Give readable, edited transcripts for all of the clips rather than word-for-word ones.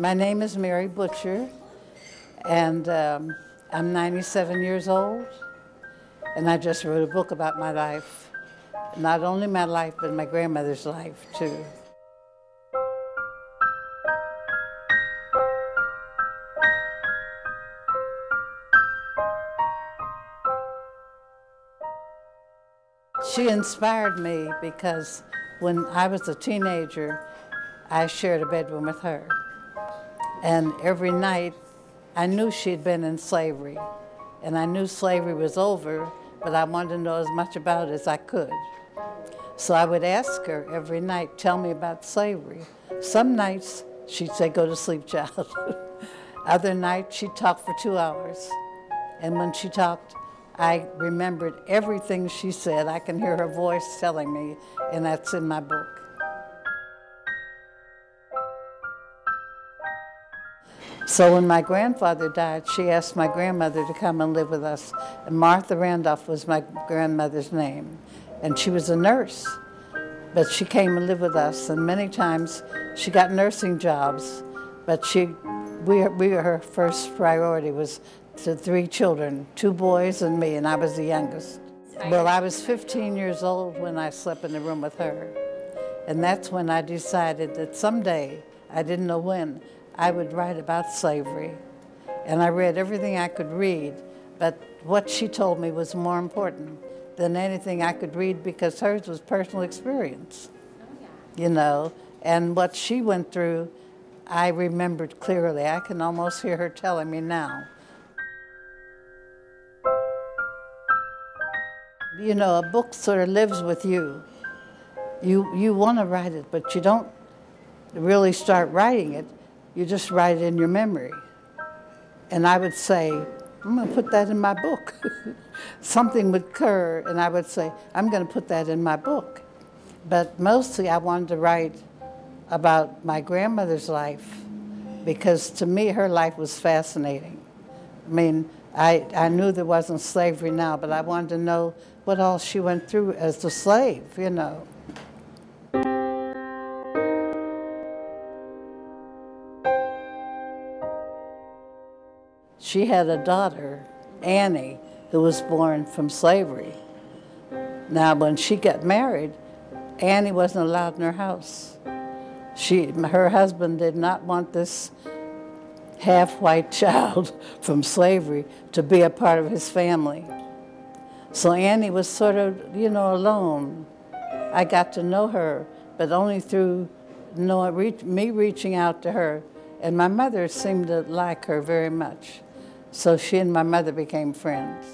My name is Mary Butcher, and I'm 97 years old, and I just wrote a book about my life. Not only my life, but my grandmother's life, too. She inspired me because when I was a teenager, I shared a bedroom with her. And every night, I knew she'd been in slavery. And I knew slavery was over, but I wanted to know as much about it as I could. So I would ask her every night, tell me about slavery. Some nights, she'd say, go to sleep, child. Other nights, she'd talk for 2 hours. And when she talked, I remembered everything she said. I can hear her voice telling me, and that's in my book. So when my grandfather died, she asked my grandmother to come and live with us. And Martha Randolph was my grandmother's name. And she was a nurse, but she came and lived with us. And many times she got nursing jobs, but her first priority was to 3 children, 2 boys and me, and I was the youngest. Well, I was 15 years old when I slept in the room with her. And that's when I decided that someday, I didn't know when, I would write about slavery. And I read everything I could read, but what she told me was more important than anything I could read because hers was personal experience, you know. And what she went through, I remembered clearly. I can almost hear her telling me now. You know, a book sort of lives with you. You want to write it, but you don't really start writing it. You just write it in your memory. And I would say, I'm going to put that in my book. Something would occur, and I would say, I'm going to put that in my book. But mostly I wanted to write about my grandmother's life because to me her life was fascinating. I mean, I knew there wasn't slavery now, but I wanted to know what all she went through as a slave, you know. She had a daughter, Annie, who was born from slavery. Now, when she got married, Annie wasn't allowed in her house. Her husband did not want this half-white child from slavery to be a part of his family. So Annie was sort of, you know, alone. I got to know her, but only through me reaching out to her. And my mother seemed to like her very much. So she and my mother became friends.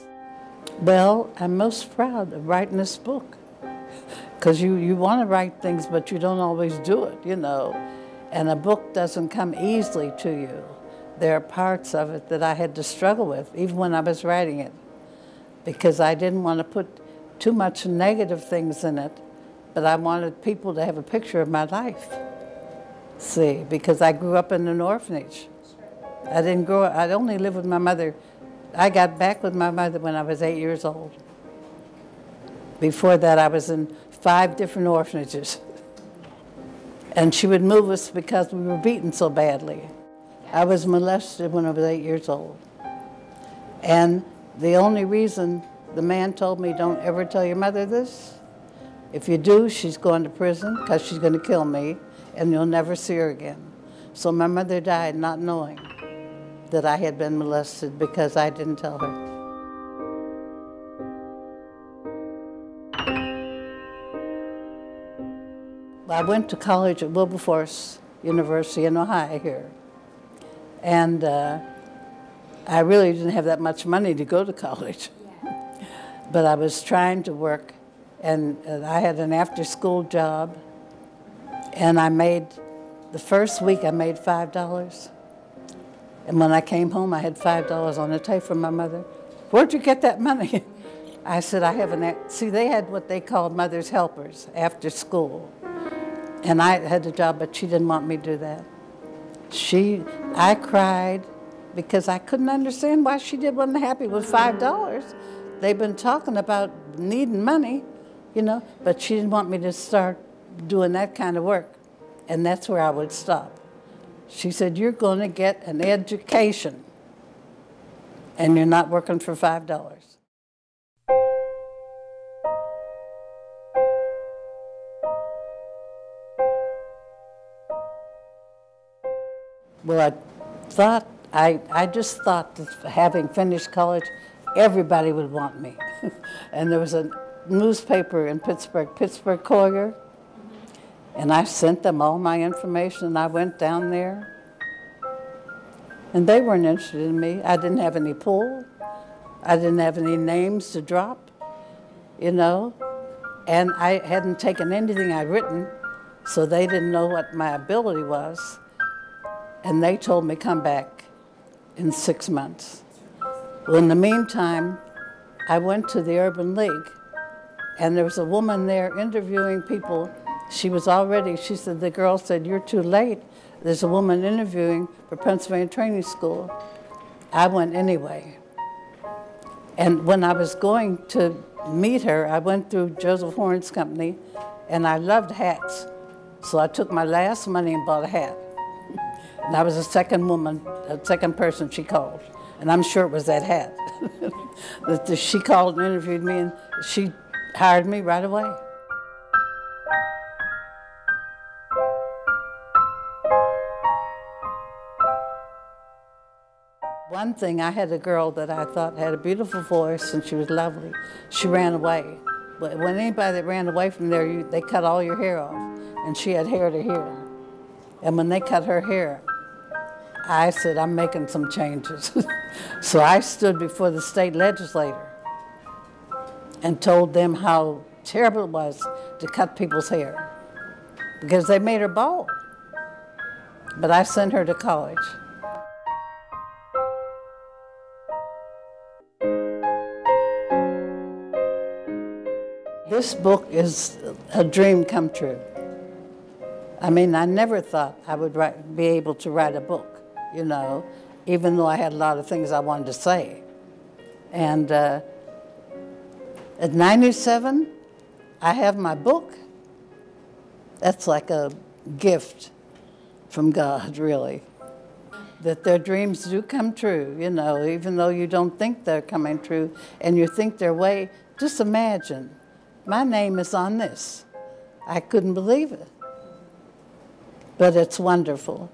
Well, I'm most proud of writing this book. Because you want to write things, but you don't always do it, you know. And a book doesn't come easily to you. There are parts of it that I had to struggle with, even when I was writing it, because I didn't want to put too much negative things in it, but I wanted people to have a picture of my life. See, because I grew up in an orphanage. I didn't grow up, I only lived with my mother. I got back with my mother when I was 8 years old. Before that, I was in 5 different orphanages. And she would move us because we were beaten so badly. I was molested when I was 8 years old. And the only reason the man told me, don't ever tell your mother this. If you do, she's going to prison because she's going to kill me and you'll never see her again. So my mother died not knowing that I had been molested because I didn't tell her. I went to college at Wilberforce University in Ohio here. And I really didn't have that much money to go to college. But I was trying to work, and I had an after-school job. And the first week I made $5. And when I came home, I had $5 on the table from my mother. Where'd you get that money? I said, I have see, they had what they called mother's helpers after school. And I had a job, but she didn't want me to do that. I cried because I couldn't understand why she wasn't happy with $5. They've been talking about needing money, you know, but she didn't want me to start doing that kind of work. And that's where I would stop. She said, you're going to get an education, and you're not working for $5. Well, I just thought that having finished college, everybody would want me. And there was a newspaper in Pittsburgh, Pittsburgh Courier, and I sent them all my information, and I went down there. And they weren't interested in me. I didn't have any pull. I didn't have any names to drop, you know. And I hadn't taken anything I'd written, so they didn't know what my ability was. And they told me, come back in 6 months. Well, in the meantime, I went to the Urban League, and there was a woman there interviewing people. She said, the girl said, you're too late. There's a woman interviewing for Pennsylvania Training School. I went anyway. And when I was going to meet her, I went through Joseph Horn's company, and I loved hats. So I took my last money and bought a hat. And I was the second person she called. And I'm sure it was that hat. She called and interviewed me, and she hired me right away. One thing, I had a girl that I thought had a beautiful voice, and she was lovely. She ran away. But when anybody that ran away from there, they cut all your hair off. And she had hair to here. And when they cut her hair, I said, I'm making some changes. So I stood before the state legislature and told them how terrible it was to cut people's hair, because they made her bald. But I sent her to college. This book is a dream come true. I mean, I never thought I would be able to write a book, you know, even though I had a lot of things I wanted to say. And at 97, I have my book. That's like a gift from God, really. That their dreams do come true, you know, even though you don't think they're coming true and you think they're way. Just imagine, my name is on this. I couldn't believe it. But it's wonderful.